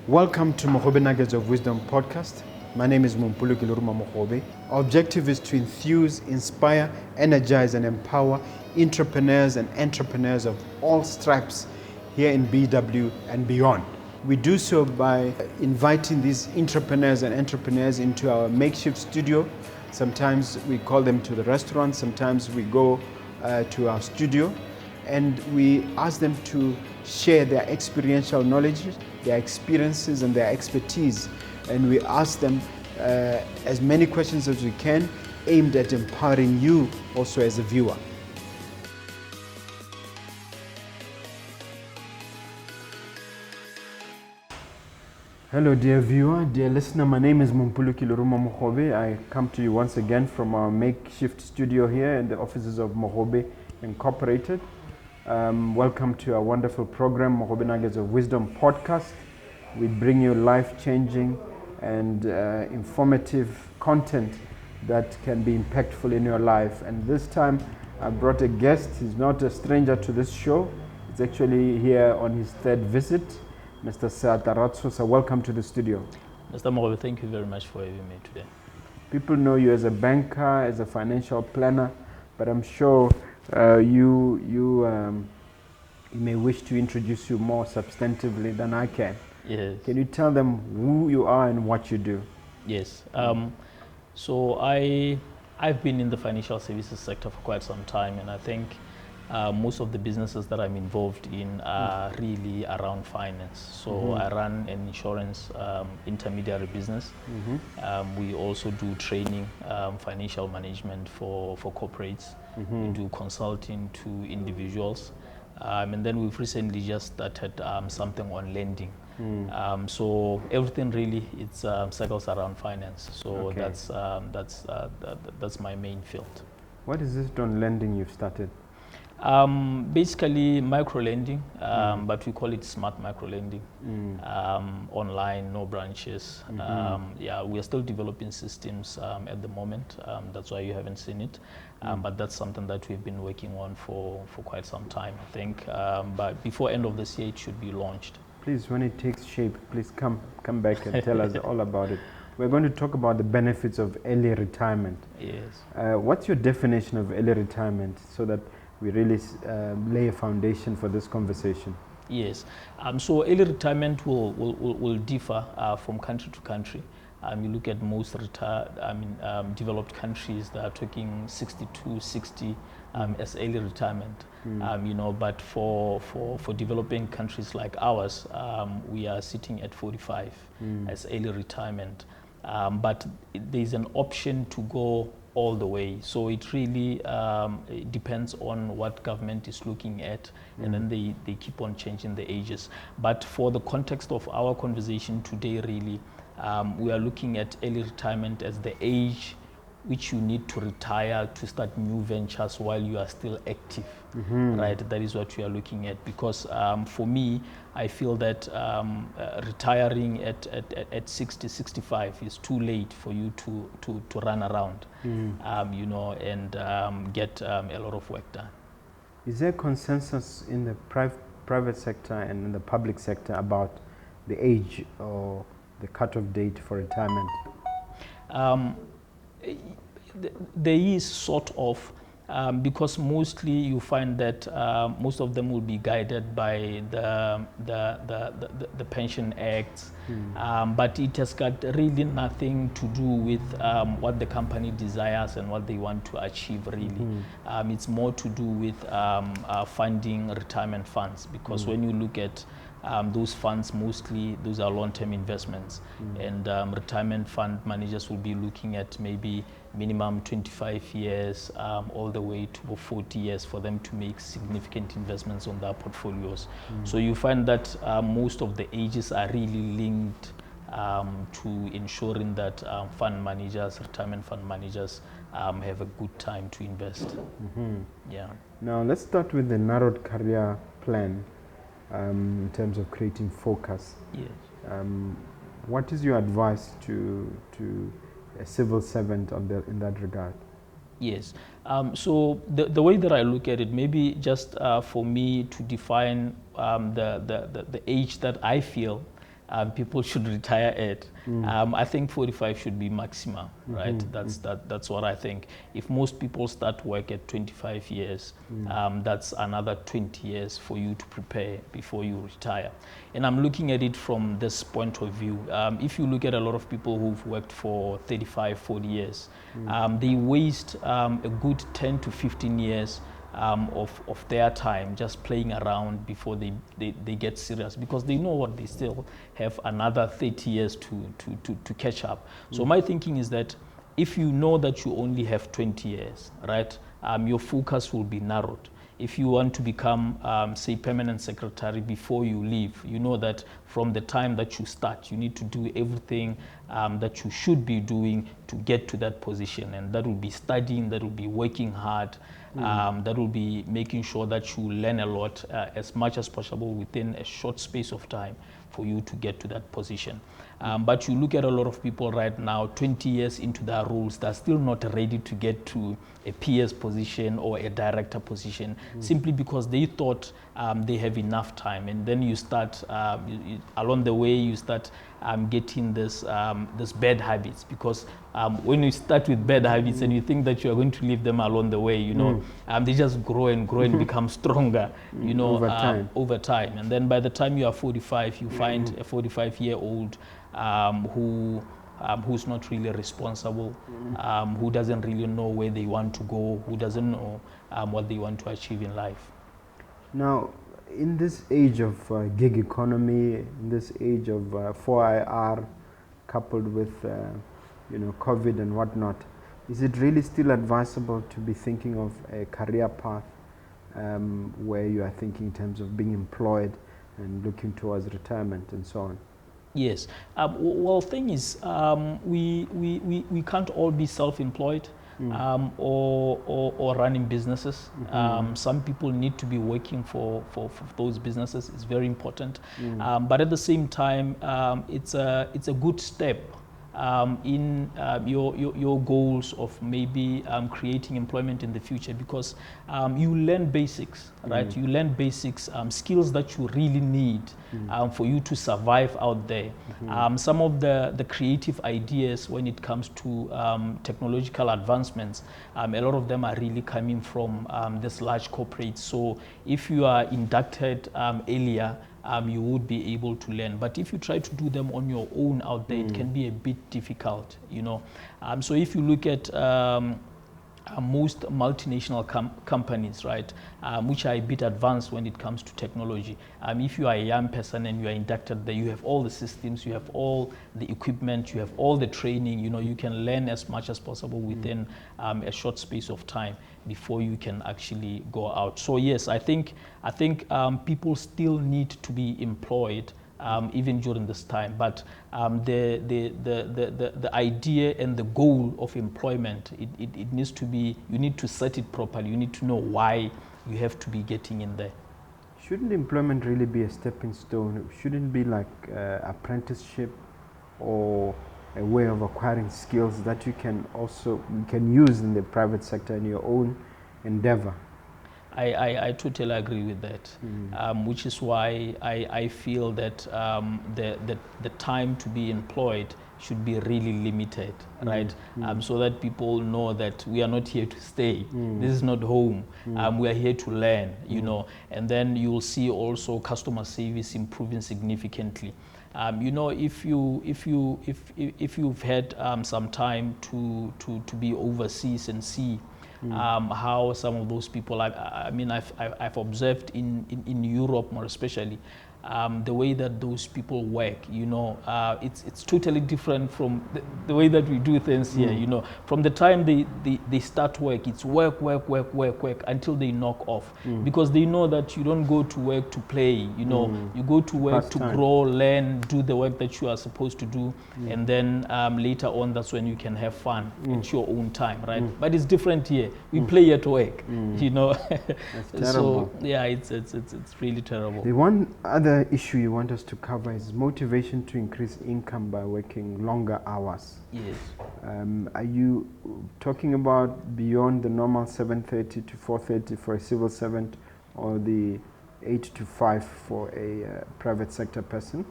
Welcome to Mogobe Nuggets of Wisdom podcast. My name is Mompoloki Lerumo Mogobe. Our objective is to enthuse, inspire, energize, and empower entrepreneurs and entrepreneurs of all stripes here in BW and beyond. We do so by inviting these entrepreneurs and entrepreneurs into our makeshift studio. Sometimes we call them to the restaurant, sometimes we go to our studio, and we ask them to share their experiential knowledge, their experiences and their expertise, and we ask them as many questions as we can, aimed at empowering you also as a viewer. Hello dear viewer, dear listener, my name is Mompoloki Lerumo Mogobe. I come to you once again from our makeshift studio here in the offices of Mogobe Incorporated. Welcome to our wonderful program, Mogobe Nuggets of Wisdom podcast. We bring you life-changing and informative content that can be impactful in your life. And this time I brought a guest. He's not a stranger to this show. He's actually here on his third visit, Mr. Seatla Ratshosa. Welcome to the studio. Mr. Mogobe, thank you very much for having me today. People know you as a banker, as a financial planner, but I'm sure you may wish to introduce you more substantively than I can. Yes. Can you tell them who you are and what you do? Yes. So I've been in the financial services sector for quite some time, and I think most of the businesses that I'm involved in are really around finance. So I run an insurance intermediary business. We also do training, financial management for corporates. We do consulting to individuals. And then we've recently just started something on lending. So everything really circles around finance. So okay. That's my main field. What is this on lending you've started? Basically micro lending, but we call it smart micro lending. Online, no branches. Yeah, we are still developing systems at the moment. That's why you haven't seen it. But that's something that we've been working on for quite some time, I think. But before end of this year, it should be launched. Please, when it takes shape, please come back and tell us all about it. We're going to talk about the benefits of early retirement. Yes. What's your definition of early retirement, so that we really lay a foundation for this conversation? Yes. So early retirement will differ from country to country. You look at most developed countries that are talking 62, 60 as early retirement. But for developing countries like ours, we are sitting at 45 as early retirement. But there's an option to go all the way. So it really depends on what government is looking at, and then they keep on changing the ages. But for the context of our conversation today, really, we are looking at early retirement as the age which you need to retire to start new ventures while you are still active, right? That is what we are looking at, because for me, I feel that retiring at 60, 65 is too late for you to run around, and get a lot of work done. Is there consensus in the private sector and in the public sector about the age or the cutoff date for retirement? There is sort of, because mostly you find that most of them will be guided by the Pension Acts, but it has got really nothing to do with what the company desires and what they want to achieve, really. It's more to do with funding retirement funds, because when you look at those funds, mostly those are long-term investments, and retirement fund managers will be looking at maybe minimum 25 years all the way to 40 years for them to make significant investments on their portfolios. So you find that most of the ages are really linked to ensuring that retirement fund managers have a good time to invest. Yeah. Now let's start with the narrowed career plan. In terms of creating focus. Yes. What is your advice to a civil servant in that regard? Yes. So the way that I look at it, maybe just for me to define the age that I feel people should retire at. I think 45 should be maximum, right? That's what I think. If most people start work at 25 years, that's another 20 years for you to prepare before you retire. And I'm looking at it from this point of view. If you look at a lot of people who've worked for 35, 40 years, they waste a good 10 to 15 years of their time just playing around before they get serious, because they know what, they still have another 30 years to catch up. So my thinking is that if you know that you only have 20 years, right, your focus will be narrowed. If you want to become, say, permanent secretary before you leave, you know that from the time that you start, you need to do everything that you should be doing to get to that position. And that will be studying, that will be working hard, that will be making sure that you learn a lot as much as possible within a short space of time for you to get to that position. But you look at a lot of people right now, 20 years into their roles, they're still not ready to get to a PS position or a director position, simply because they thought they have enough time. And then you start, along the way, you start getting this bad habits, because when you start with bad habits and you think that you are going to leave them along the way, you know, they just grow and grow and become stronger, you know, over time. And then by the time you are 45, you find a 45-year-old who's not really responsible, who doesn't really know where they want to go, who doesn't know what they want to achieve in life. Now, in this age of gig economy, in this age of 4IR coupled with you know, COVID and whatnot, is it really still advisable to be thinking of a career path where you are thinking in terms of being employed and looking towards retirement and so on? Yes. Well, thing is, we can't all be self-employed or running businesses. Some people need to be working for those businesses. It's very important. But at the same time, it's a good step in your goals of maybe creating employment in the future, because you learn basics, right? You learn basics, skills that you really need for you to survive out there. Some of the creative ideas when it comes to technological advancements, a lot of them are really coming from this large corporates. So if you are inducted earlier, you would be able to learn. But if you try to do them on your own out there, it can be a bit difficult, you know. So if you look at most multinational companies, right, which are a bit advanced when it comes to technology, if you are a young person and you are inducted there, you have all the systems, you have all the equipment, you have all the training, you know, you can learn as much as possible within a short space of time before you can actually go out. So yes, I think people still need to be employed even during this time, but the idea and the goal of employment, it needs to be, you need to set it properly. You need to know why you have to be getting in there. Shouldn't employment really be a stepping stone? Shouldn't it be like apprenticeship or a way of acquiring skills that you can use in the private sector in your own endeavor? I totally agree with that, which is why I feel that the time to be employed should be really limited, right? So that people know that we are not here to stay. This is not home. We are here to learn, you know. And then you will see also customer service improving significantly. You know, if you've had some time to be overseas and see how some of those people, I mean, I've observed in Europe more especially, the way that those people work, you know, it's totally different from the way that we do things here, you know. From the time they start work, it's work until they knock off, because they know that you don't go to work to play, you know, you go to work to grow, learn, do the work that you are supposed to do, and then later on, that's when you can have fun at your own time, right? But it's different here. We play at work, you know. So yeah, it's really terrible. The one other issue you want us to cover is motivation to increase income by working longer hours. Yes. Are you talking about beyond the normal 7:30 to 4:30 for a civil servant, or the 8 to 5 for a private sector person?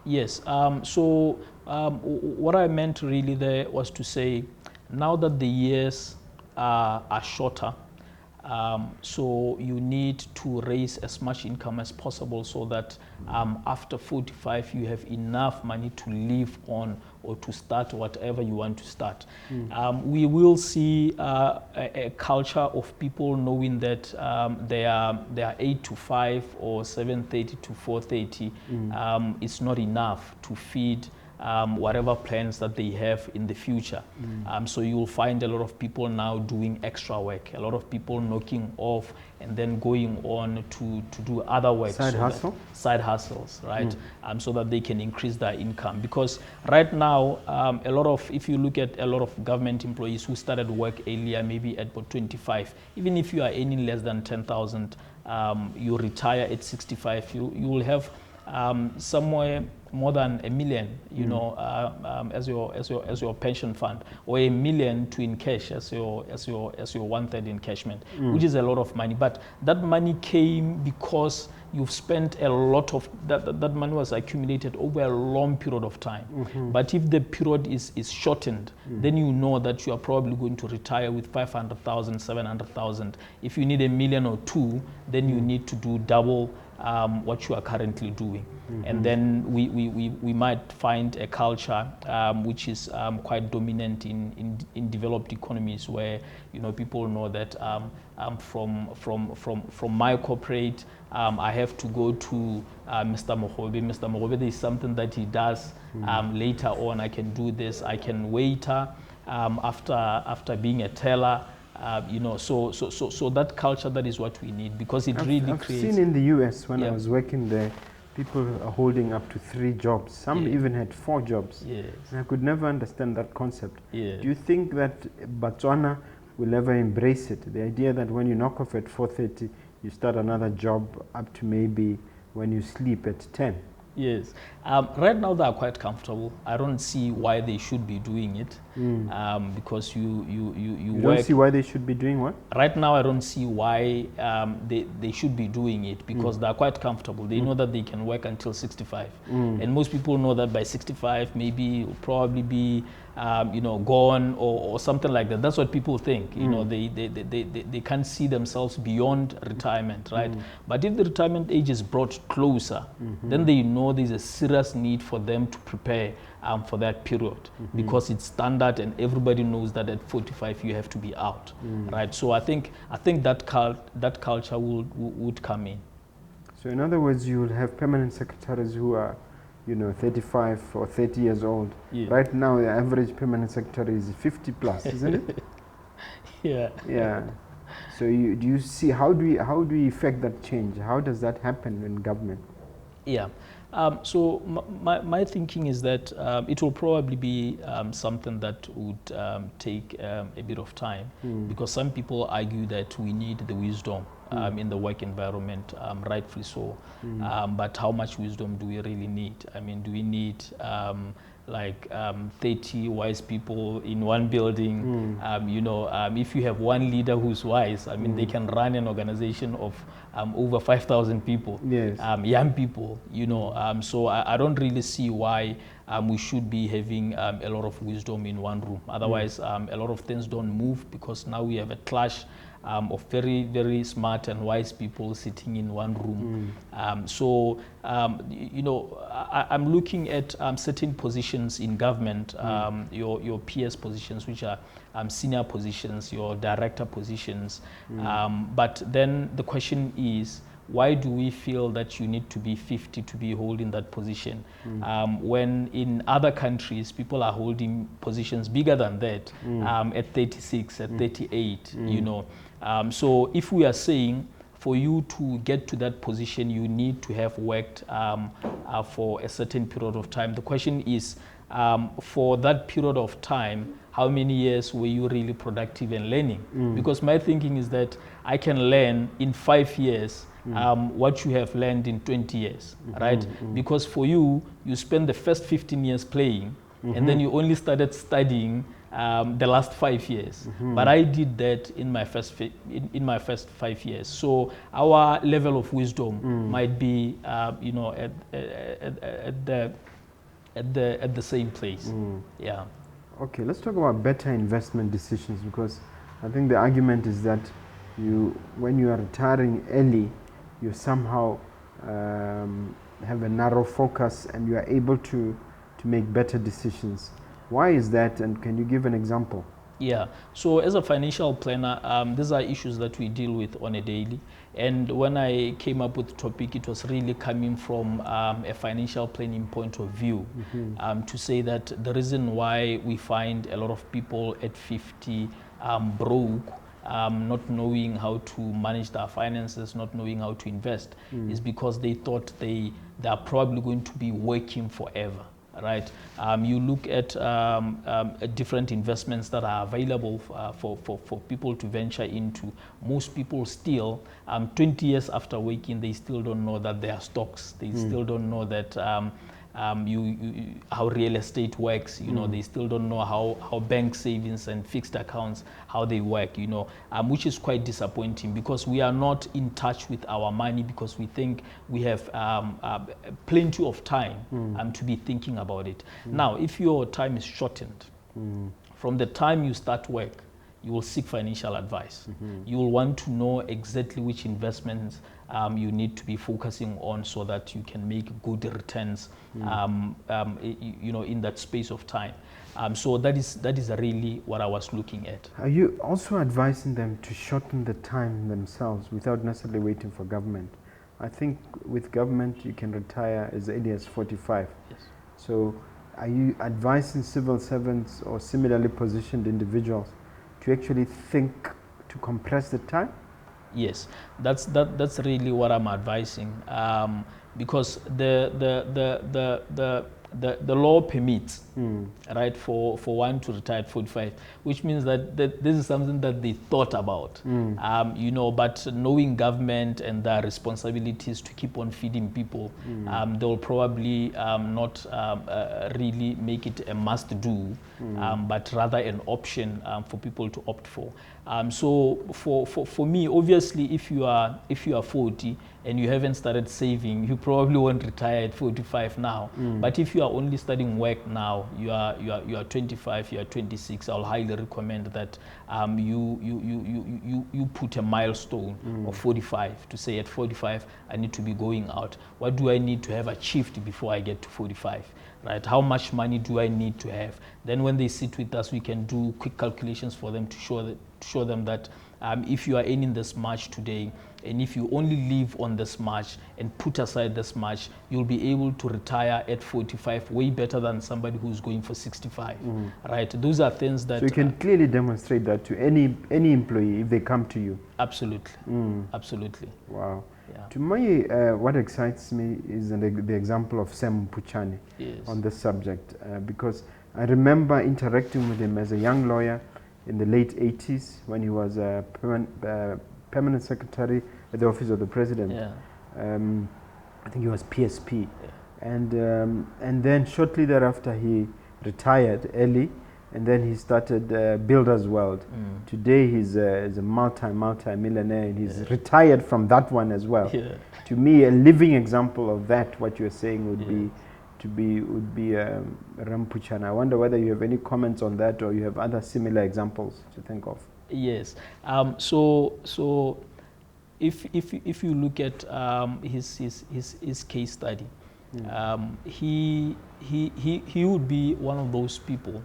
Yes. What I meant really there was to say, now that the years are shorter, so you need to raise as much income as possible so that after 45 you have enough money to live on or to start whatever you want to start. We will see a culture of people knowing that they are 8 to 5 or 7:30 to 4:30 is not enough to feed whatever plans that they have in the future. So you'll find a lot of people now doing extra work, a lot of people knocking off and then going on to do other work. Side hustles, right? So that they can increase their income. Because right now, a lot of, if you look at a lot of government employees who started work earlier, maybe at about 25, even if you are earning less than 10,000, you retire at 65, you will have somewhere more than $1 million, you know, as your pension fund, or $1 million to encash as your 1/3 encashment, which is a lot of money. But that money came because you've spent a lot of that money was accumulated over a long period of time. But if the period is shortened, then you know that you are probably going to retire with 500,000, 700,000. If you need $1 million or $2 million, then you need to do double what you are currently doing. And then we might find a culture which is quite dominant in developed economies, where, you know, people know that from my corporate, I have to go to Mr. Mogobe. Mr. Mogobe, there is something that he does. Later on, I can do this. I can waiter after being a teller. You know, so that culture, that is what we need, because it really creates. I've seen in the US when I was working there, people are holding up to 3 jobs. Some even had 4 jobs. Yes. And I could never understand that concept. Yes. Do you think that Botswana will ever embrace it? The idea that when you knock off at 4:30, you start another job up to maybe when you sleep at 10. Yes. Right now they are quite comfortable. I don't see why they should be doing it, because you work. Don't see why they should be doing what? Right now I don't see why they should be doing it, because they are quite comfortable. They know that they can work until 65, and most people know that by 65 maybe you'll probably be you know, gone or something like that. That's what people think. You know, they can't see themselves beyond retirement, right? But if the retirement age is brought closer, then they know there's a serious need for them to prepare for that period, because it's standard and everybody knows that at 45 you have to be out, right? So I think that culture would come in. So in other words, you will have permanent secretaries who are, you know, 35 or 30 years old. Yeah. Right now, the average permanent secretary is 50 plus, isn't it? Yeah. Yeah. So do you see, how do we effect that change? How does that happen in government? Yeah. So my thinking is that it will probably be something that would take a bit of time, because some people argue that we need the wisdom in the work environment, rightfully so. But how much wisdom do we really need? I mean, do we need like 30 wise people in one building? You know, if you have one leader who's wise, I mean, they can run an organization of over 5,000 people, yes. Young people, you know. So I don't really see why we should be having a lot of wisdom in one room. Otherwise, a lot of things don't move, because now we have a clash of very, very smart and wise people sitting in one room. So, you know, I'm looking at certain positions in government, your PS positions, which are senior positions, your director positions. But then the question is, why do we feel that you need to be 50 to be holding that position? When in other countries, people are holding positions bigger than that, at 36, at 38, you know. So if we are saying, for you to get to that position, you need to have worked for a certain period of time. The question is, for that period of time, how many years were you really productive and learning? Because my thinking is that I can learn in 5 years what you have learned in 20 years, right? Because for you, you spend the first 15 years playing, and then you only started studying the last 5 years. But I did that in my first in my first 5 years. So our level of wisdom might be, you know, at the same place. Yeah. Okay, let's talk about better investment decisions, because I think the argument is that when you are retiring early, you somehow have a narrow focus and you are able to make better decisions. Why is that, and can you give an example? Yeah, so as a financial planner, these are issues that we deal with on a daily. And when I came up with the topic, it was really coming from a financial planning point of view, to say that the reason why we find a lot of people at 50 broke, not knowing how to manage their finances, not knowing how to invest, is because they thought they are probably going to be working forever. Right, you look at different investments that are available for people to venture into. Most people still, 20 years after waking, they still don't know that they are stocks. They still don't know that how real estate works. You know, they still don't know how bank savings and fixed accounts, how they work. You know, which is quite disappointing, because we are not in touch with our money, because we think we have plenty of time to be thinking about it. Now, if your time is shortened, from the time you start work, you will seek financial advice. You will want to know exactly which investments you need to be focusing on, so that you can make good returns, you know, in that space of time. So that is really what I was looking at. Are you also advising them to shorten the time themselves without necessarily waiting for government? I think with government you can retire as early as 45. Yes. So are you advising civil servants or similarly positioned individuals to actually think to compress the time? Yes, that's really what I'm advising, because the law permits, right, for one to retire at 45, which means that this is something that they thought about, you know, but knowing government and their responsibilities to keep on feeding people, they'll probably not really make it a must do, but rather an option for people to opt for. So for me, obviously, if you are 40 and you haven't started saving, you probably won't retire at 45 now. But if you are only starting work now, you are 25, you are 26, I'll highly recommend that you put a milestone of 45, to say at 45 I need to be going out. What do I need to have achieved before I get to 45? Right? How much money do I need to have? Then when they sit with us, we can do quick calculations for them to show them that if you are earning this much today, and if you only live on this much and put aside this much, you'll be able to retire at 45 way better than somebody who's going for 65. Right? Those are things that... So you can clearly demonstrate that to any employee if they come to you. Absolutely. Absolutely. Wow. Yeah. To me, what excites me is the example of Sam Puchani on this subject, because I remember interacting with him as a young lawyer in the late 80s when he was a permanent secretary at the office of the president. Yeah. I think he was PSP. Yeah. And then shortly thereafter he retired early, and then he started Builders World. Today he's a multi-millionaire, and he's retired from that one as well. Yeah. To me, a living example of that, what you're saying would be Rampuchan. I wonder whether you have any comments on that, or you have other similar examples to think of. Yes. So if you look at his case study, he would be one of those people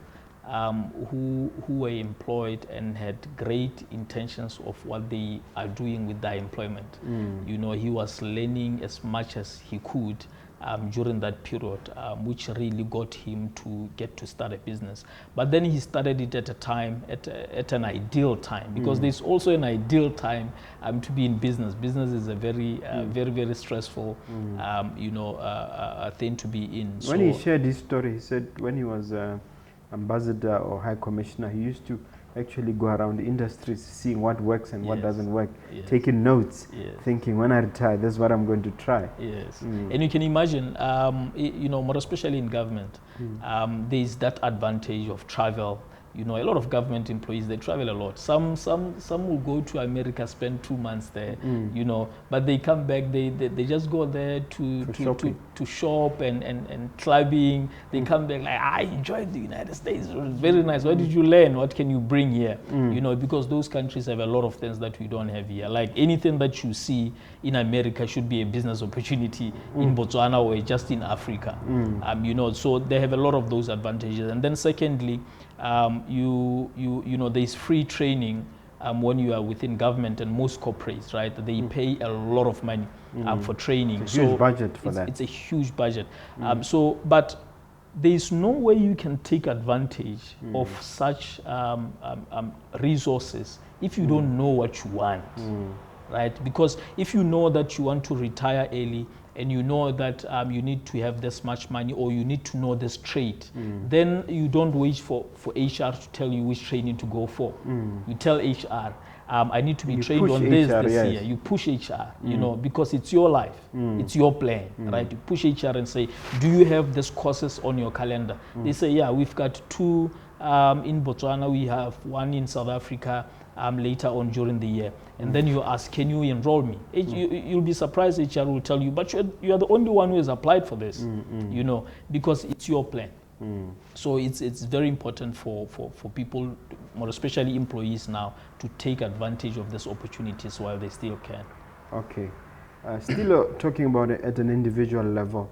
who were employed and had great intentions of what they are doing with their employment. You know, he was learning as much as he could during that period, which really got him to get to start a business. But then he started it at a time, at an ideal time, because there's also an ideal time to be in business. Business is a very, very stressful, you know, thing to be in. When he shared his story, he said when he was ambassador or high commissioner, he used to actually go around the industries, seeing what works and what doesn't work, taking notes, thinking, when I retire, this is what I'm going to try. Yes. And you can imagine, you know, more especially in government, there's that advantage of travel. You know, a lot of government employees, they travel a lot. Some will go to America, spend 2 months there, you know, but they come back, they just go there to shop and clubbing. They come back like, I enjoyed the United States, it was very nice. What did you learn? What can you bring here? You know, because those countries have a lot of things that we don't have here. Like anything that you see in America should be a business opportunity in Botswana or just in Africa. You know, so they have a lot of those advantages. And then secondly, you know, there's free training when you are within government, and most corporates, right? They pay a lot of money for training. It's a huge budget for that. It's a huge budget. But there's no way you can take advantage of such resources if you don't know what you want, right? Because if you know that you want to retire early, and you know that you need to have this much money, or you need to know this trade, then you don't wait for HR to tell you which training to go for. You tell HR, I need to be trained on this year. You push HR, you know, because it's your life, it's your plan, right? You push HR and say, do you have these courses on your calendar? They say, yeah, we've got 2 in Botswana, we have 1 in South Africa, later on during the year. And then you ask, can you enroll me? You'll be surprised, HR will tell you, but you are the only one who has applied for this, you know, because it's your plan. So it's very important for people, more especially employees now, to take advantage of these opportunities while they still can. Okay. Still talking about it at an individual level,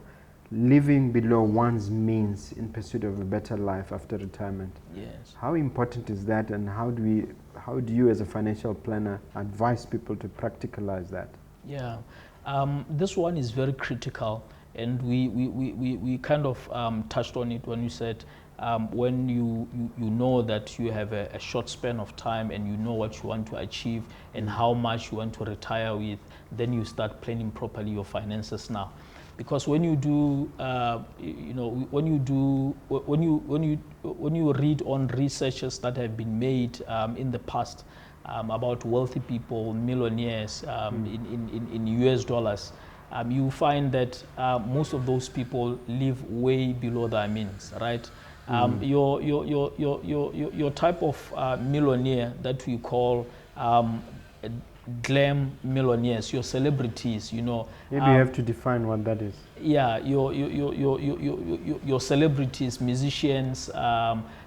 living below one's means in pursuit of a better life after retirement. Yes. How important is that, and how do you as a financial planner advise people to practicalize that? Yeah, this one is very critical, and we kind of touched on it when you said when you know that you have a short span of time and you know what you want to achieve and how much you want to retire with, then you start planning properly your finances now. Because when you do, you know, when you read on researches that have been made in the past about wealthy people, millionaires in US dollars, you find that most of those people live way below their means, right? Your type of millionaire that we call glam millionaires, your celebrities, you know. Maybe you have to define what that is. Yeah, your celebrities, musicians,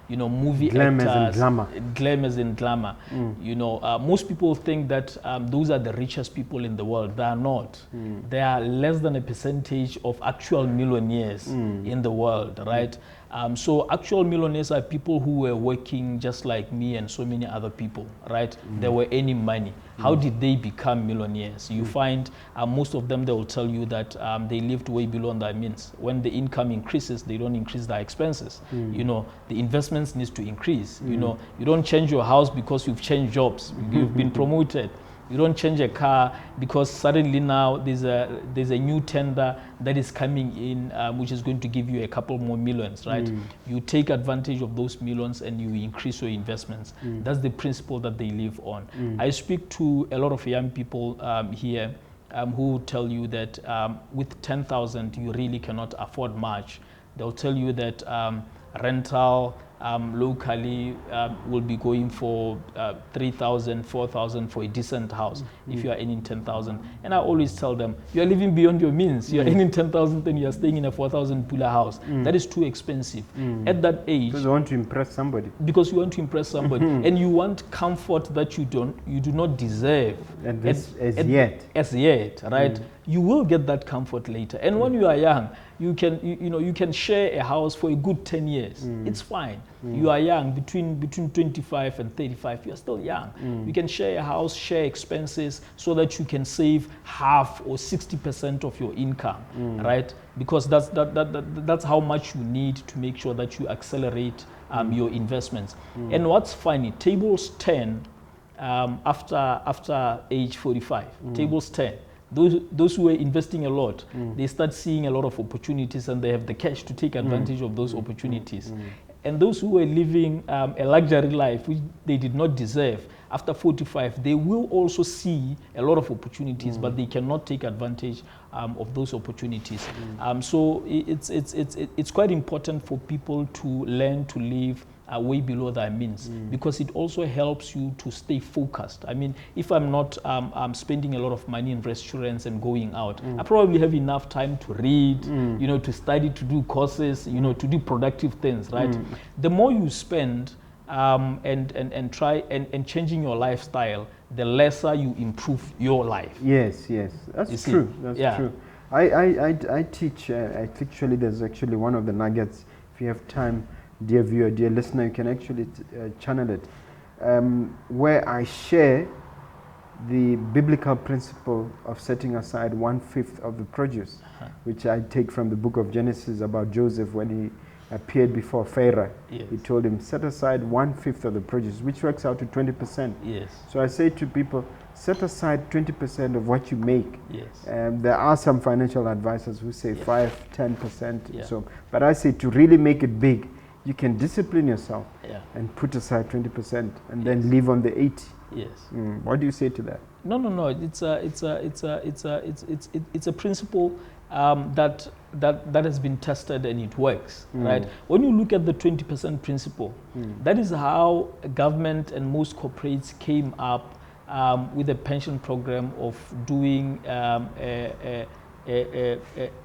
you know, movie glam actors. As in glamour. Glam as in glamour. You know, most people think that those are the richest people in the world. They are not. They are less than a percentage of actual millionaires in the world, right? So actual millionaires are people who were working just like me and so many other people, right? They were earning money. How did they become millionaires? You find most of them, they will tell you that they lived way below their means. When the income increases, they don't increase their expenses. You know, the investments needs to increase. You know, you don't change your house because you've changed jobs. You've been promoted. You don't change a car because suddenly now there's a new tender that is coming in, which is going to give you a couple more millions, right? You take advantage of those millions and you increase your investments. That's the principle that they live on. I speak to a lot of young people here who tell you that with 10,000 you really cannot afford much. They'll tell you that rental locally will be going for 3,000, 4,000 for a decent house if you are earning 10,000. And I always tell them, you are living beyond your means. You are earning 10,000 and you are staying in a 4,000 pula house. That is too expensive. At that age, because you want to impress somebody. Because you want to impress somebody, and you want comfort that you do not deserve. And this as yet, right? You will get that comfort later. And when you are young, you can share a house for a good 10 years. It's fine. You are young, between 25 and 35, you are still young. You can share a house, share expenses, so that you can save half or 60% of your income, right? Because that's how much you need to make sure that you accelerate your investments. And what's funny, tables 10 after age 45, tables 10. Those who are investing a lot, they start seeing a lot of opportunities and they have the cash to take advantage of those opportunities. And those who are living a luxury life, which they did not deserve, after 45, they will also see a lot of opportunities, but they cannot take advantage of those opportunities. So it's quite important for people to learn to live way below their means, because it also helps you to stay focused. I mean, if I'm not spending a lot of money in restaurants and going out, I probably have enough time to read, you know, to study, to do courses, you know, to do productive things, right? The more you spend and try and changing your lifestyle, the lesser you improve your life. Yes, that's true. That's true. I teach, actually, there's actually one of the nuggets. If you have time, dear viewer, dear listener, you can actually channel it, where I share the biblical principle of setting aside 1/5 of the produce, which I take from the book of Genesis about Joseph when he appeared before Pharaoh. Yes. He told him, set aside 1/5 of the produce, which works out to 20%. Yes. So I say to people, set aside 20% of what you make. Yes. There are some financial advisors who say 5-10%. Yeah. So, but I say to really make it big, you can discipline yourself and put aside 20% and then live on the 80. Yes. What do you say to that? No. It's a principle that has been tested and it works, right? When you look at the 20% principle, that is how government and most corporates came up with a pension program of doing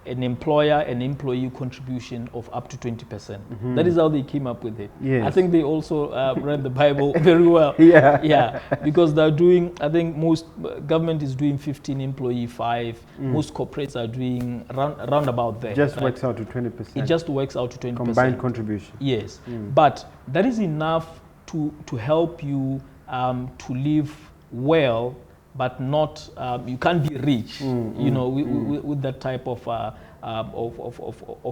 an employer and employee contribution of up to 20%. That is how they came up with it. Yes. I think they also read the Bible very well. Yeah. Because they're doing, I think most government is doing 15, employee 5. Most corporates are doing round about there. Just works out to 20%. It just works out to 20%. Combined contribution. Yes. But that is enough to help you to live well, but not, you can't be rich, you know, with that type of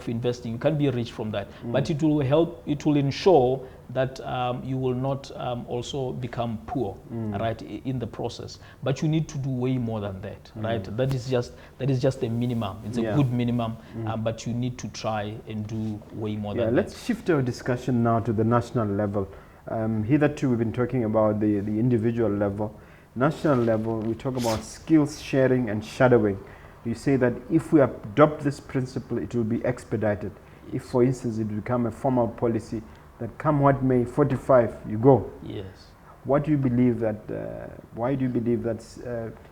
investing. You can't be rich from that. But it will help, it will ensure that you will not also become poor, right, in the process. But you need to do way more than that, right? That is just a minimum. It's a good minimum, but you need to try and do way more than that. Let's shift our discussion now to the national level. Hitherto, we've been talking about the individual level. National level, we talk about skills sharing and shadowing. You say that if we adopt this principle, it will be expedited. If, for instance, it become a formal policy that come what may, 45, you go. Yes. What do you believe that, why do you believe that,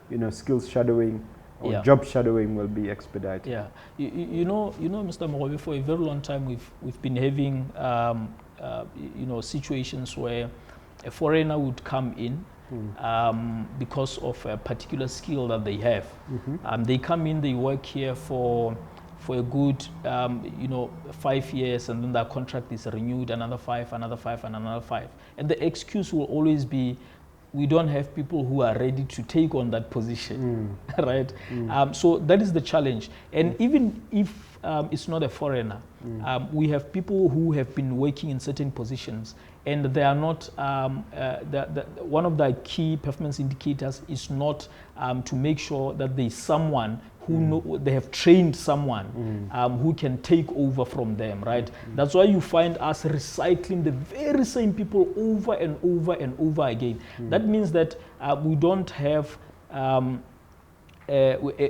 you know, skills shadowing or job shadowing will be expedited? Yeah, you know, Mr. Mogobe, for a very long time we've been having, you know, situations where a foreigner would come in because of a particular skill that they have. They come in, they work here for a good, you know, 5 years, and then their contract is renewed, another 5, another 5, and another 5. And the excuse will always be, we don't have people who are ready to take on that position, right? So that is the challenge. And even if it's not a foreigner, we have people who have been working in certain positions, and they are not, one of the key performance indicators is not to make sure that there is someone who they have trained someone who can take over from them, right? That's why you find us recycling the very same people over and over and over again. That means that we don't have a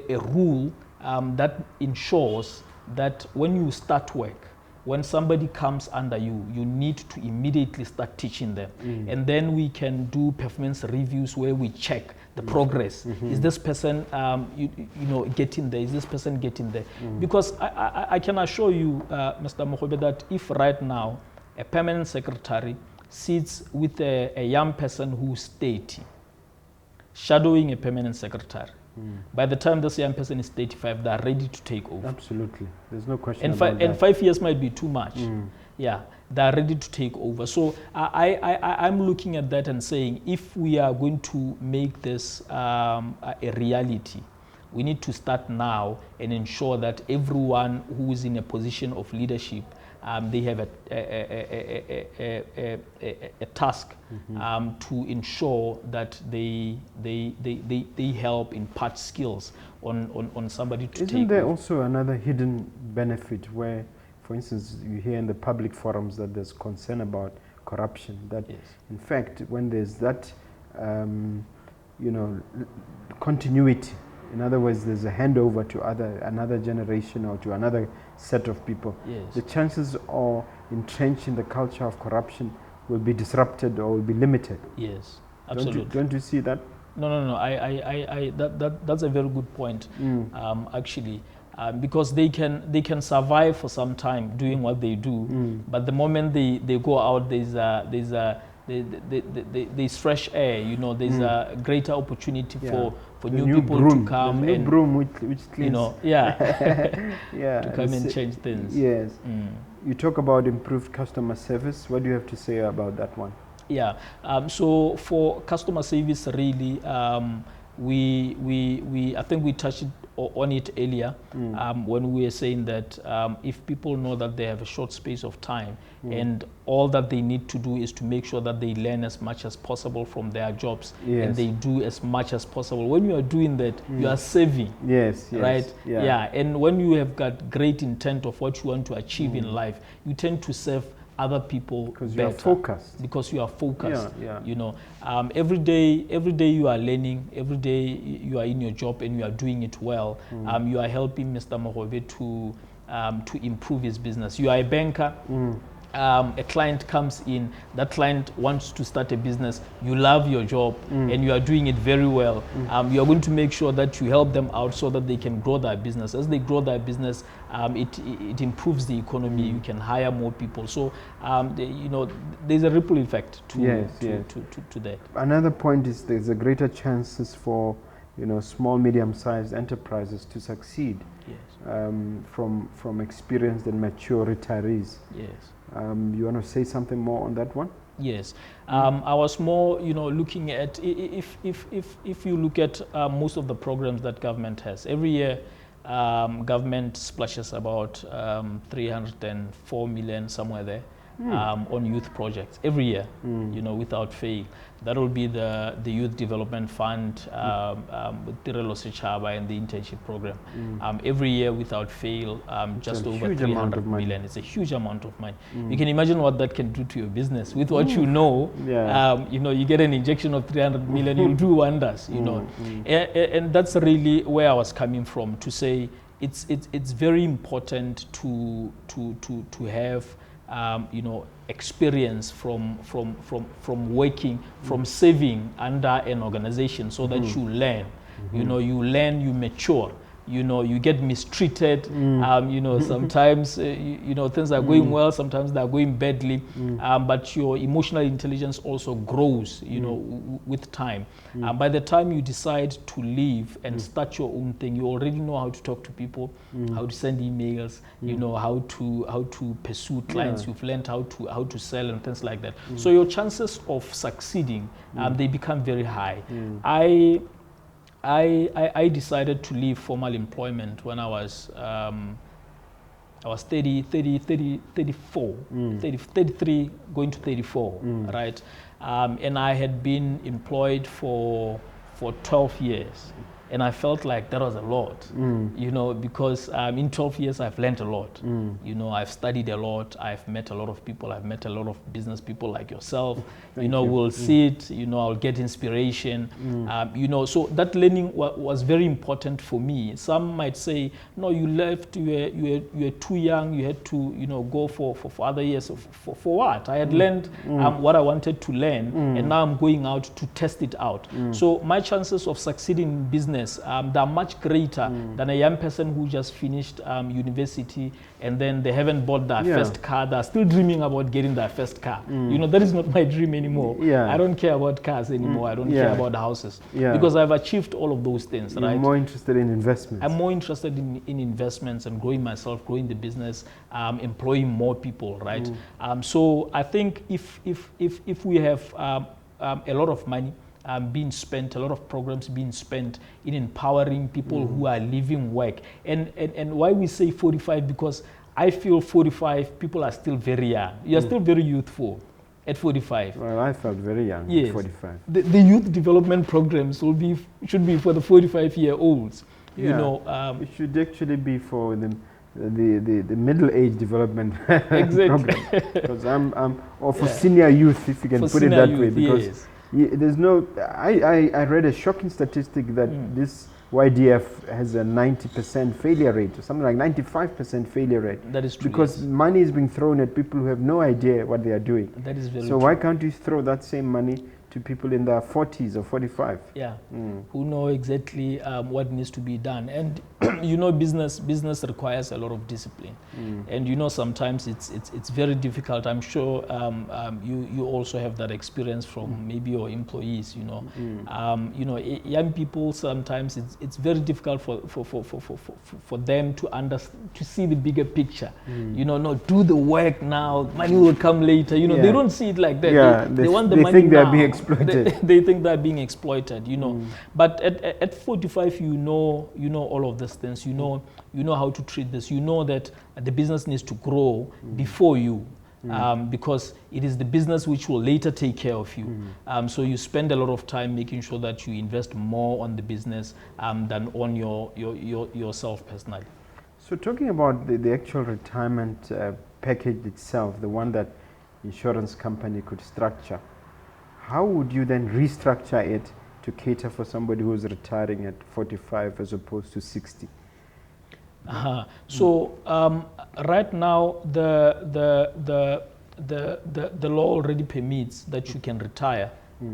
rule that ensures that when you start work, when somebody comes under you, you need to immediately start teaching them. And then we can do performance reviews where we check the progress. Is this person you know, getting there? Is this person getting there? Because I can assure you, Mr. Mogobe, that if right now a permanent secretary sits with a young person who's 30, shadowing a permanent secretary, by the time this young person is 35, they are ready to take over. Absolutely. There's no question and about that. And 5 years might be too much. Yeah, they are ready to take over. So I'm looking at that and saying, if we are going to make this a reality, we need to start now and ensure that everyone who is in a position of leadership, they have a task to ensure that they help impart skills on somebody to take. Isn't there also another hidden benefit where, for instance, you hear in the public forums that there's concern about corruption, that in fact when there's that you know, continuity In other words, there's a handover to another generation or to another set of people. Yes. The chances of entrenching the culture of corruption will be disrupted or will be limited. Yes, absolutely. Don't you see that? No. That's a very good point, actually, because they can survive for some time doing what they do, but the moment they go out, there's fresh air. You know, there's a greater opportunity for new people broom. to come the new and broom which cleans. to come and change things. Yes. You talk about improved customer service. What do you have to say about that one? Yeah. So for customer service, really, we I think we touched on it earlier when we were saying that if people know that they have a short space of time and all that they need to do is to make sure that they learn as much as possible from their jobs and they do as much as possible. When you are doing that, you are saving. Yes. Right? Yeah. And when you have got great intent of what you want to achieve in life, you tend to serve other people because better. You are focused. Because you are focused. Yeah. You know, every day you are learning. Every day you are in your job and you are doing it well. You are helping Mr. Mogobe to improve his business. You are a banker. A client comes in, that client wants to start a business, you love your job and you are doing it very well. You are going to make sure that you help them out so that they can grow their business. As they grow their business, it improves the economy. You can hire more people. So, you know, there's a ripple effect to that. Another point is there's a greater chances for, you know, small, medium-sized enterprises to succeed. Yes. From experienced and mature retirees. Yes. You want to say something more on that one? Yes, I was more, you know, looking at if you look at most of the programs that government has every year, government splashes about 304 million somewhere there on youth projects every year, you know, without fail. That will be the Youth Development Fund, with Tirelo Sechaba and the internship program. Every year without fail, just over 300 million. It's a huge amount of money. You can imagine what that can do to your business. With what you know, you know, you get an injection of 300 million, you'll do wonders, you know. And that's really where I was coming from, to say it's very important to have you know, experience from working, from serving under an organization, so that you learn. You know, you learn, you mature. You know, you get mistreated. You know, sometimes you know, things are going well, sometimes they are going badly. But your emotional intelligence also grows, you know, with time. By the time you decide to leave and start your own thing, you already know how to talk to people, how to send emails, you know, how to pursue clients. You've learned how to sell and things like that. So your chances of succeeding, they become very high. I decided to leave formal employment when I was 34, 33 going to 34, right? And I had been employed for 12 years. And I felt like that was a lot, you know, because in 12 years I've learned a lot. You know, I've studied a lot. I've met a lot of people. I've met a lot of business people like yourself. You know, we'll sit, you know, I'll get inspiration. You know, so that learning was very important for me. Some might say, no, you left, you were too young. You had to, you know, go for other years. For what? I had learned what I wanted to learn, and now I'm going out to test it out. So my chances of succeeding in business, they are much greater than a young person who just finished university and then they haven't bought their first car. They're still dreaming about getting their first car. You know, that is not my dream anymore. I don't care about cars anymore. I don't care about houses because I've achieved all of those things. You're more interested in investments. I'm more interested in investments and growing myself, growing the business, employing more people, right? So I think if we have a lot of money being spent, a lot of programs being spent in empowering people who are leaving work. And why we say 45, because I feel 45 people are still very young. You're still very youthful at 45. Well, I felt very young at 45. The youth development programs should be for the 45-year-olds. You know, it should actually be for the middle-age development program. Because or for senior youth, if you can put it that way, because there's no. I read a shocking statistic that this YDF has a 90% failure rate, or something like 95% failure rate. That is true. Because money is being thrown at people who have no idea what they are doing. That is very So true. why can't you throw that same money to people in their 40s or 45? Yeah, who know exactly what needs to be done. And you know, business requires a lot of discipline. And you know, sometimes it's very difficult. I'm sure you also have that experience from maybe your employees. You know, young people, sometimes it's very difficult for them to see the bigger picture. You know, no, do the work now, money will come later. You know, they don't see it like that. Yeah, they want the they money think they're now. being exploited. They think they're being exploited, you know. But at 45, you know all of these things. You know how to treat this. You know that the business needs to grow before you, because it is the business which will later take care of you. So you spend a lot of time making sure that you invest more on the business than on yourself personally. So talking about the actual retirement package itself, the one that insurance company could structure, how would you then restructure it to cater for somebody who's retiring at 45 as opposed to 60? So right now the law already permits that you can retire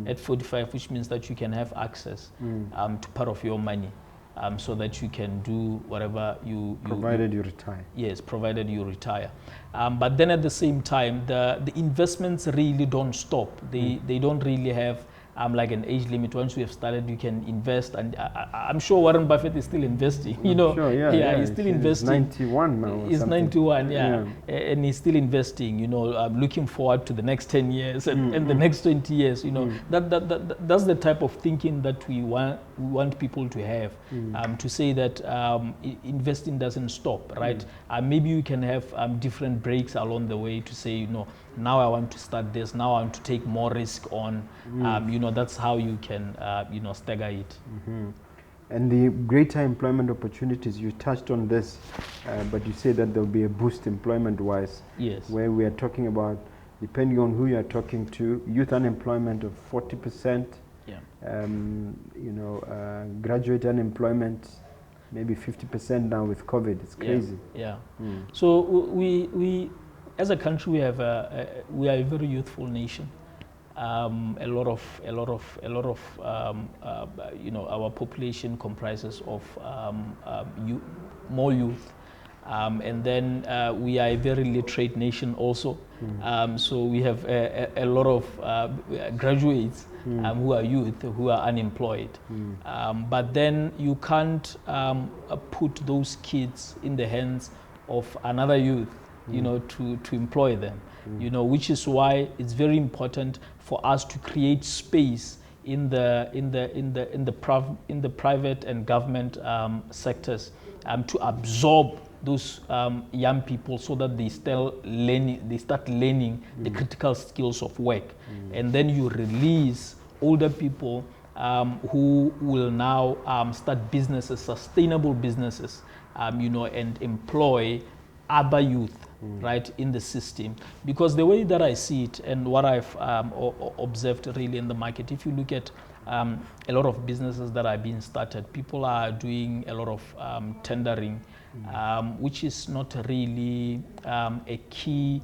at 45, which means that you can have access to part of your money, so that you can do whatever you provided you retire. Yes, provided you retire. But then at the same time, the investments really don't stop. They don't really have like an age limit. Once you have started, you can invest, and I'm sure Warren Buffett is still investing. You know, sure, he's still investing. He's 91 now. He's 91, and he's still investing. You know, looking forward to the next 10 years and the next 20 years. You know, that's the type of thinking that we want people to have. To say that investing doesn't stop, right? Maybe you can have different breaks along the way to say, you know, now I want to start this. Now I want to take more risk on. You know, that's how you can, you know, stagger it. And the greater employment opportunities, you touched on this, but you say that there'll be a boost employment-wise. Yes. Where we are talking about, depending on who you are talking to, youth unemployment of 40%. Yeah. You know, graduate unemployment, maybe 50% now with COVID. It's crazy. Yeah. So we as a country, we are a very youthful nation. A lot of you know, our population comprises of more youth, and then we are a very literate nation also. So we have a lot of graduates who are youth, who are unemployed. But then you can't put those kids in the hands of another youth, you know, to employ them. You know, which is why it's very important for us to create space in the private and government sectors to absorb those young people, so that they start learning the critical skills of work, and then you release older people who will now start businesses, sustainable businesses, you know, and employ other youth, right, in the system. Because the way that I see it, and what I've observed really in the market, if you look at a lot of businesses that are being started, people are doing a lot of tendering, which is not really a key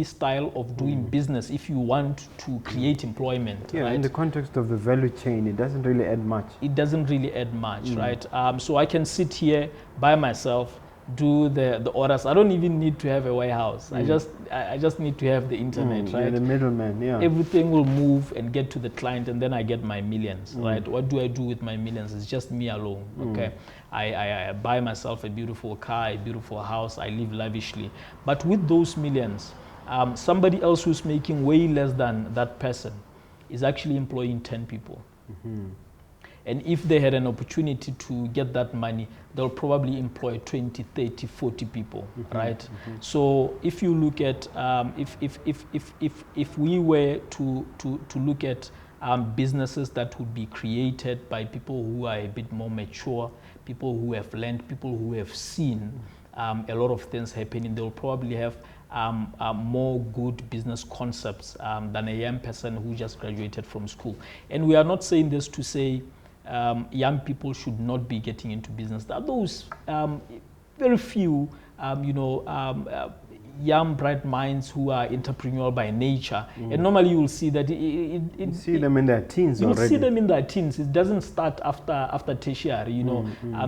style of doing business if you want to create employment. Yeah, right? in the context of the value chain, it doesn't really add much. It doesn't really add much, right? So I can sit here by myself, do the orders. I don't even need to have a warehouse. I just need to have the internet, right? You're the middleman, yeah. Everything will move and get to the client, and then I get my millions, right? What do I do with my millions? It's just me alone, okay? I buy myself a beautiful car, a beautiful house, I live lavishly. But with those millions, somebody else who's making way less than that person is actually employing 10 people. And if they had an opportunity to get that money, they'll probably employ 20, 30, 40 people, right? So if you look at, if we were to look at businesses that would be created by people who are a bit more mature, people who have learned, people who have seen, a lot of things happening. They'll probably have more good business concepts than a young person who just graduated from school. And we are not saying this to say young people should not be getting into business. There are those very few, young, bright minds who are entrepreneurial by nature. And normally you will see that you see them in their teens already. You see them in their teens. It doesn't start after tertiary,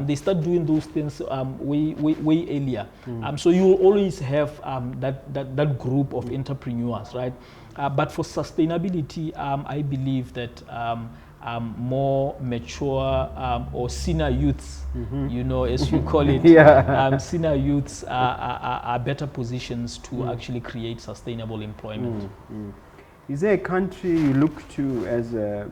They start doing those things way earlier. So you will always have that group of entrepreneurs, right? But for sustainability, I believe that more mature or senior youths, as you call it, senior youths are better positions to actually create sustainable employment. Is there a country you look to as a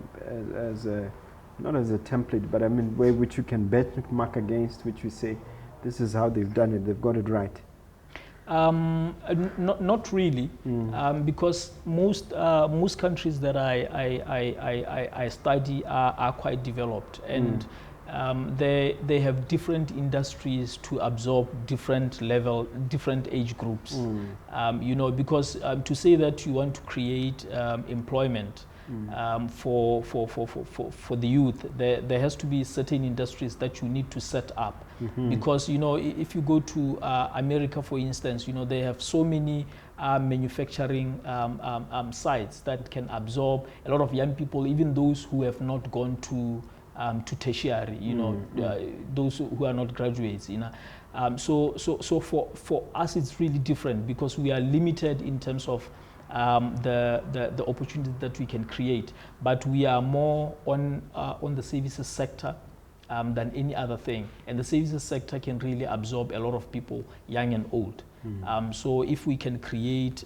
not as a template, but I mean which you can benchmark against, which you say this is how they've done it, they've got it right? Not really, because most countries that I study are quite developed, and they have different industries to absorb different age groups. Because to say that you want to create employment for the youth, there has to be certain industries that you need to set up. Because if you go to America, for instance, they have so many manufacturing sites that can absorb a lot of young people, even those who have not gone to tertiary, those who are not graduates. So for us it's really different, because we are limited in terms of the opportunities that we can create, but we are more on the services sector than any other thing, and the services sector can really absorb a lot of people, young and old. So if we can create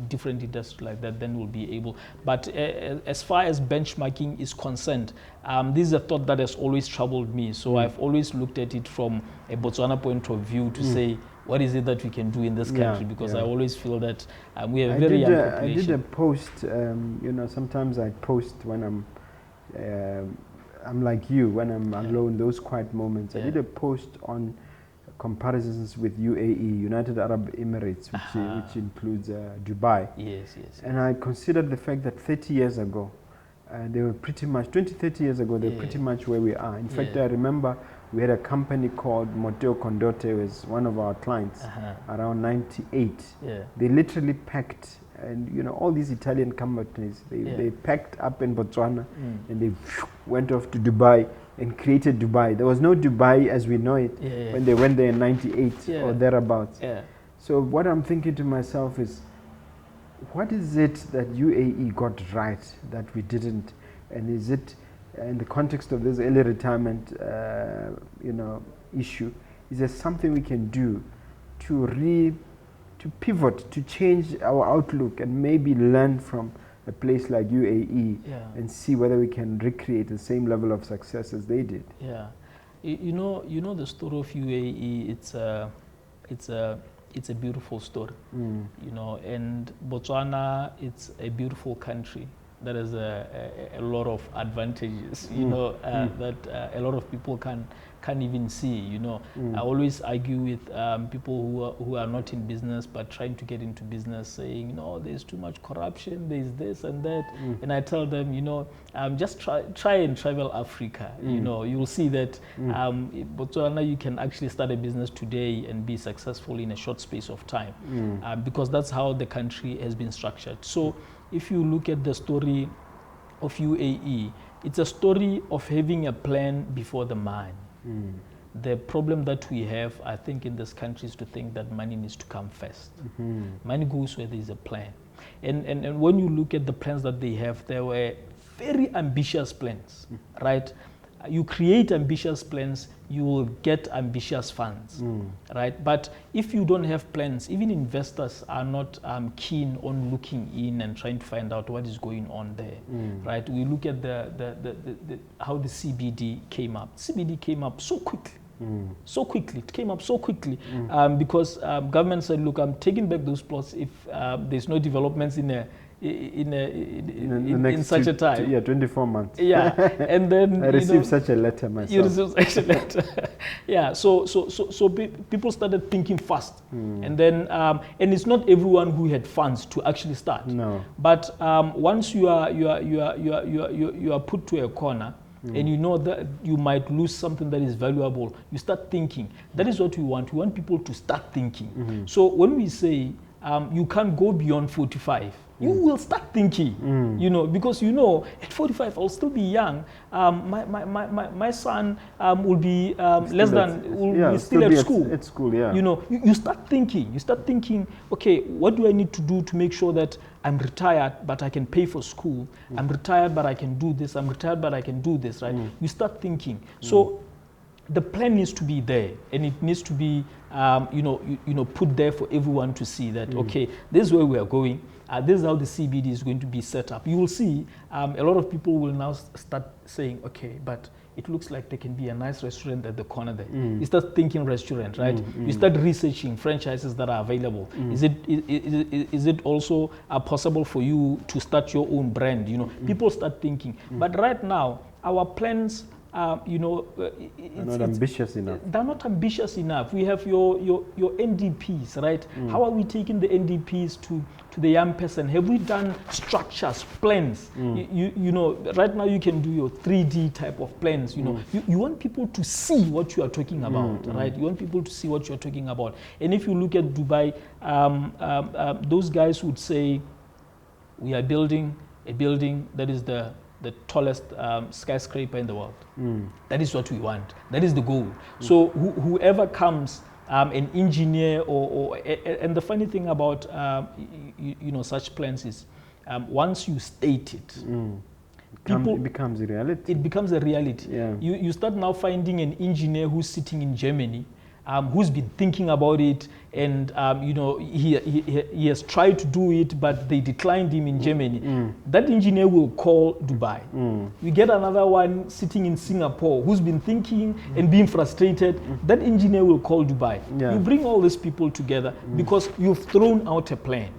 different industries like that, then we'll be able. But as far as benchmarking is concerned, this is a thought that has always troubled me. So I've always looked at it from a Botswana point of view to say, what is it that we can do in this country? Because I always feel that we have a very young population. I did a post, sometimes I post when I'm like you, when I'm alone, those quiet moments. I did a post on comparisons with UAE, United Arab Emirates, which includes Dubai. Yes. And I considered the fact that 30 years ago, they were pretty much, 30 years ago, they were pretty much where we are. In fact, I remember we had a company called Moteo Condotte, was one of our clients, around 98. They literally packed, and all these Italian companies, they packed up in Botswana and they went off to Dubai and created Dubai. There was no Dubai as we know it when they went there in 98 or thereabouts. So what I'm thinking to myself is, what is it that UAE got right that we didn't? And is it, in the context of this early retirement issue, is there something we can do to pivot, to change our outlook, and maybe learn from a place like UAE and see whether we can recreate the same level of success as they did? You know the story of UAE. It's a beautiful story. And Botswana, it's a beautiful country that has a lot of advantages. That a lot of people can't even see. I always argue with people who are not in business but trying to get into business, saying, there's too much corruption, there's this and that. And I tell them, just try and travel Africa. You'll see that Botswana, you can actually start a business today and be successful in a short space of time, because that's how the country has been structured. So if you look at the story of UAE, it's a story of having a plan before the money. The problem that we have, I think, in this country is to think that money needs to come first. Money goes where there's a plan. And when you look at the plans that they have, they were very ambitious plans, right? You create ambitious plans, you will get ambitious funds, right? But if you don't have plans, even investors are not keen on looking in and trying to find out what is going on there, right? We look at how the CBD came up. CBD came up so quickly. So quickly, it came up so quickly, because government said, look, I'm taking back those plots if there's no developments in such a time. 24 months. And then I received such a letter myself. You received such a letter. Yeah, so people started thinking fast, and then and it's not everyone who had funds to actually start. No. But once you are put to a corner, and you know that you might lose something that is valuable, you start thinking. That is what we want. We want people to start thinking. So when we say you can't go beyond 45, you will start thinking, you know, because you know at 45 I'll still be young. My son will be still at school. At school, yeah. You know, you start thinking. You start thinking, okay, what do I need to do to make sure that I'm retired, but I can pay for school? I'm retired, but I can do this. I'm retired, but I can do this, right? You start thinking. So the plan needs to be there, and it needs to be, put there for everyone to see that, okay, this is where we are going. This is how the CBD is going to be set up. You will see a lot of people will now start saying, okay, but it looks like there can be a nice restaurant at the corner there. You start thinking restaurant, right? You start researching franchises that are available. Is it also possible for you to start your own brand? You know, people start thinking. But right now, our plans, they're not ambitious enough. They're not ambitious enough. We have your NDPs, right? How are we taking the NDPs to the young person? Have we done structures, plans? You know, right now you can do your 3D type of plans. You know, you want people to see what you are talking about, right? You want people to see what you're talking about. And if you look at Dubai, those guys would say, we are building a building that is the tallest skyscraper in the world. That is what we want. That is the goal. So whoever comes, an engineer and the funny thing about such plans is once you state it, it becomes a reality. It becomes a reality. Yeah. You start now finding an engineer who's sitting in Germany, who's been thinking about it, and he has tried to do it, but they declined him in Germany. That engineer will call Dubai. You get another one sitting in Singapore who's been thinking and being frustrated. That engineer will call Dubai. Yeah. You bring all these people together because you've thrown out a plan.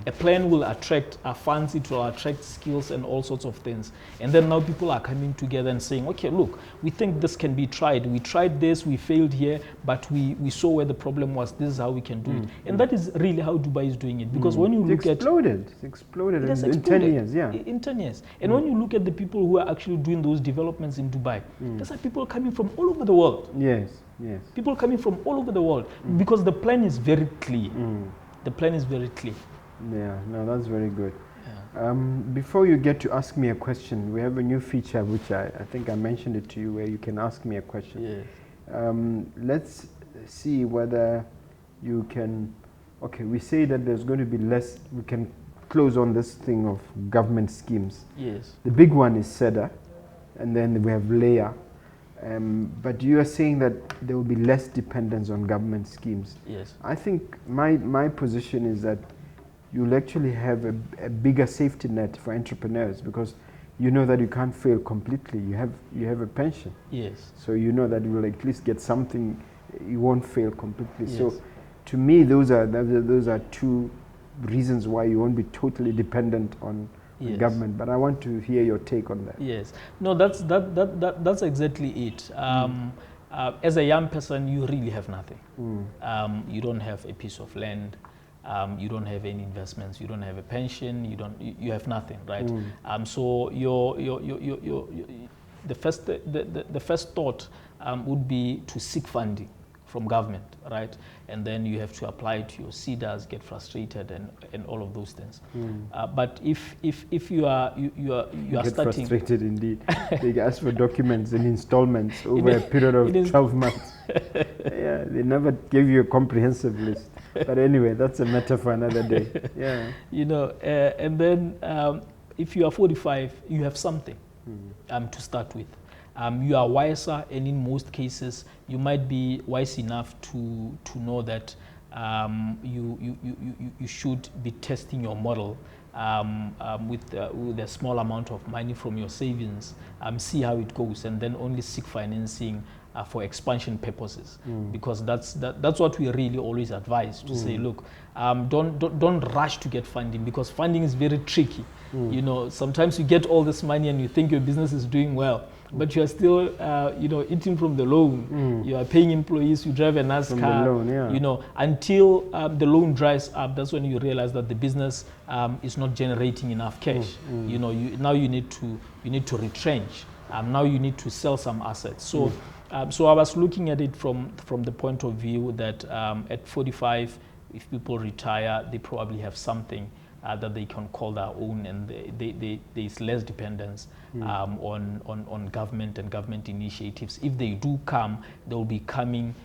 A plan will attract funds, it will attract skills and all sorts of things. And then now people are coming together and saying, okay, look, we think this can be tried. We tried this, we failed here, but we saw where the problem was. This is how we can do it. And that is really how Dubai is doing it. Because when you look at... It's exploded in 10 years, yeah. In 10 years. And when you look at the people who are actually doing those developments in Dubai, these are people coming from all over the world. Yes. People coming from all over the world. Because the plan is very clear. The plan is very clear. Yeah, no, that's very good. Yeah. Before you get to ask me a question, we have a new feature which I think I mentioned it to you, where you can ask me a question. Yes. Let's see whether you can, okay, we say that there's going to be less, we can close on this thing of government schemes. Yes. The big one is SEDA, and then we have LEA. But you are saying that there will be less dependence on government schemes. Yes. I think my position is that you'll actually have a bigger safety net for entrepreneurs, because you know that you can't fail completely. You have a pension. Yes. So you know that you will at least get something, you won't fail completely. Yes. So to me, those are two reasons why you won't be totally dependent on Yes. government. But I want to hear your take on that. Yes. No, that's exactly it. As a young person, you really have nothing. You don't have a piece of land. You don't have any investments. You don't have a pension. You have nothing, right? So the first thought would be to seek funding from government, right? And then you have to apply to your CEDAs, get frustrated, and all of those things. But if you are starting, frustrated indeed. They ask for documents in installments over a period of 12 months. Yeah, they never give you a comprehensive list. But anyway, that's a matter for another day. Yeah. You know, and then if you are 45, you have something to start with. You are wiser, and in most cases, you might be wise enough to know that you should be testing your model with a small amount of money from your savings, see how it goes, and then only seek financing for expansion purposes, because that's what we really always advise, to say, look, don't rush to get funding, because funding is very tricky. You know, sometimes you get all this money and you think your business is doing well, but you are still, you know, eating from the loan. You are paying employees, you drive a nice car, the loan, you know, until the loan dries up. That's when you realize that the business is not generating enough cash. You know, now you need to retrench. Now you need to sell some assets. So, so I was looking at it from the point of view that at 45, if people retire, they probably have something that they can call their own, and there's less dependence on government and government initiatives. If they do come, they will be coming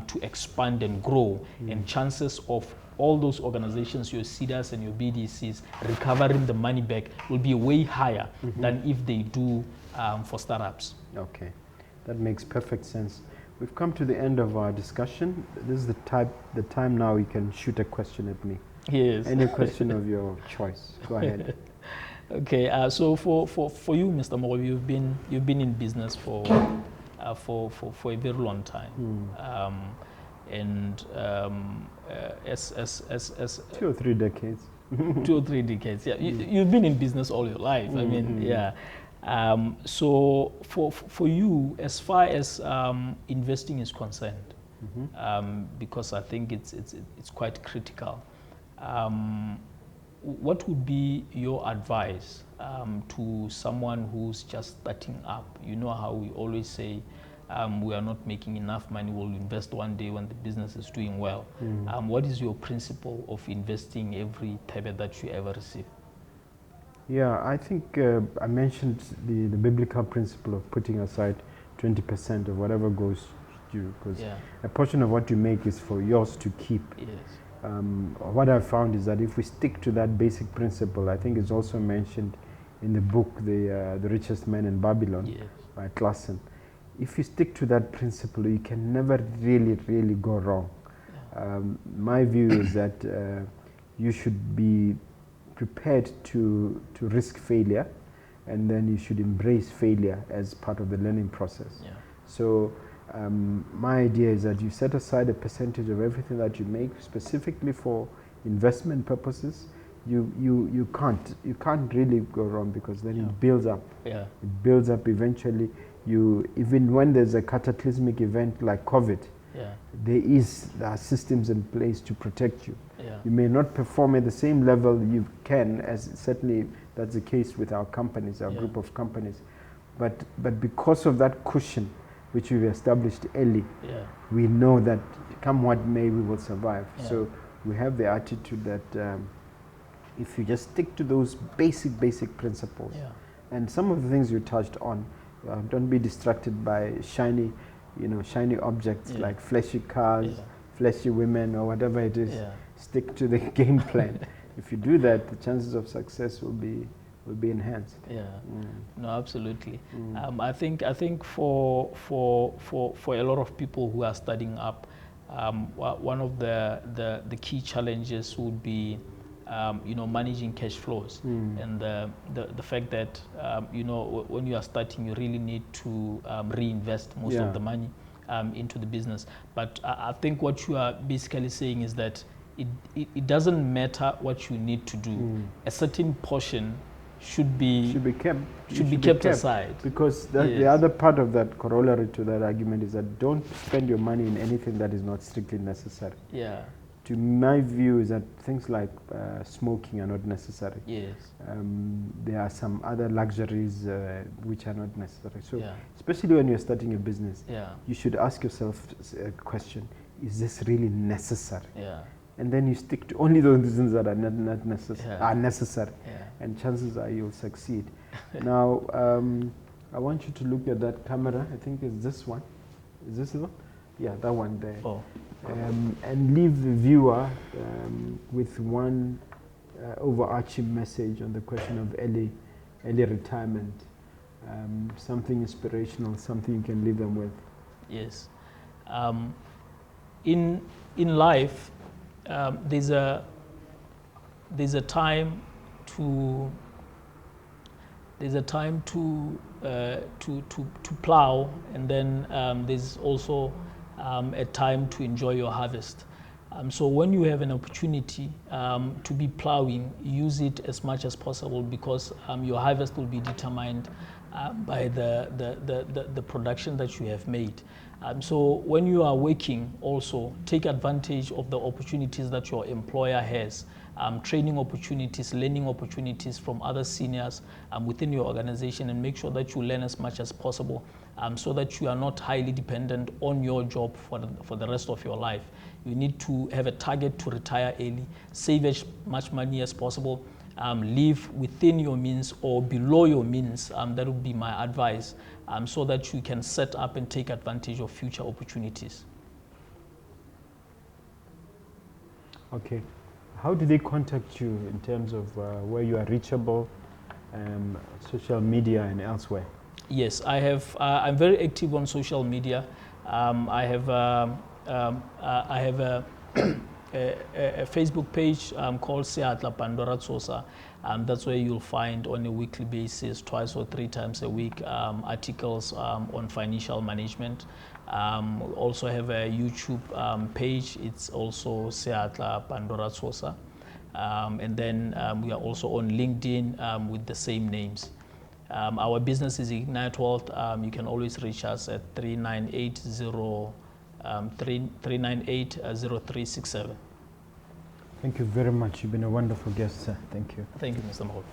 to expand and grow, and chances of all those organizations, your CEDAs and your BDCs, recovering the money back will be way higher than if they do for startups. Okay, that makes perfect sense. We've come to the end of our discussion. This is the time now you can shoot a question at me. Yes. Any question of your choice. Go ahead. Okay. So for you, Mr. Mogobe, you've been in business for a very long time, and as 2 or 3 decades. 2 or 3 decades. Yeah. You've been in business all your life. I mean, yeah. So for you, as far as investing is concerned, because I think it's quite critical. What would be your advice to someone who's just starting up? You know how we always say we are not making enough money, we'll invest one day when the business is doing well. What is your principle of investing every payment that you ever receive? Yeah, I think I mentioned the biblical principle of putting aside 20% of whatever goes to you, because a portion of what you make is for yours to keep. Yes. What I've found is that if we stick to that basic principle, I think it's also mentioned in the book, The Richest Man in Babylon, by Classen. If you stick to that principle, you can never really go wrong. My view is that you should be prepared to risk failure, and then you should embrace failure as part of the learning process. So my idea is that you set aside a percentage of everything that you make specifically for investment purposes. You can't really go wrong, because then it builds up. It builds up eventually. Even when there's a cataclysmic event like COVID, there are systems in place to protect you. You may not perform at the same level you can, as certainly that's the case with our companies, our group of companies. But because of that cushion, which we've established early, we know that come what may, we will survive. So we have the attitude that if you just stick to those basic principles, and some of the things you touched on, don't be distracted by shiny objects like fleshy cars, fleshy women, or whatever it is. Stick to the game plan. If you do that, the chances of success will be enhanced. No, absolutely. I think for a lot of people who are starting up, one of the key challenges would be managing cash flows, and the fact that when you are starting, you really need to reinvest most of the money into the business. But I think what you are basically saying is that it doesn't matter what you need to do. A certain portion should be kept aside. Because the other part of that, corollary to that argument, is that don't spend your money in anything that is not strictly necessary. To my view is that things like smoking are not necessary. There are some other luxuries which are not necessary. So especially when you're starting a business, you should ask yourself a question: is this really necessary? And then you stick to only those things that are not necessary, and chances are you'll succeed. Now, I want you to look at that camera. I think it's this one. Is this the one? Yeah, that one there. And leave the viewer with one overarching message on the question of early retirement. Something inspirational, something you can leave them with. Yes. In life, there's a time to plow, and then there's also a time to enjoy your harvest. So when you have an opportunity to be plowing, use it as much as possible, because your harvest will be determined by the production that you have made. So when you are working, also take advantage of the opportunities that your employer has, training opportunities, learning opportunities from other seniors within your organization, and make sure that you learn as much as possible, so that you are not highly dependent on your job for the rest of your life. You need to have a target to retire early, save as much money as possible, live within your means or below your means. That would be my advice, so that you can set up and take advantage of future opportunities. Okay. How do they contact you in terms of where you are reachable, social media and elsewhere? Yes, I have. I'm very active on social media. I have a Facebook page called Seatla Pando Ratshosa. That's where you'll find on a weekly basis, 2 or 3 times a week, articles on financial management. Also have a YouTube page. It's also Seatla Pando Ratshosa. And then we are also on LinkedIn with the same names. Our business is IGNYTWealth. You can always reach us at 398-0367. Thank you very much. You've been a wonderful guest, sir. Thank you. Thank you, Mr. Mogobe.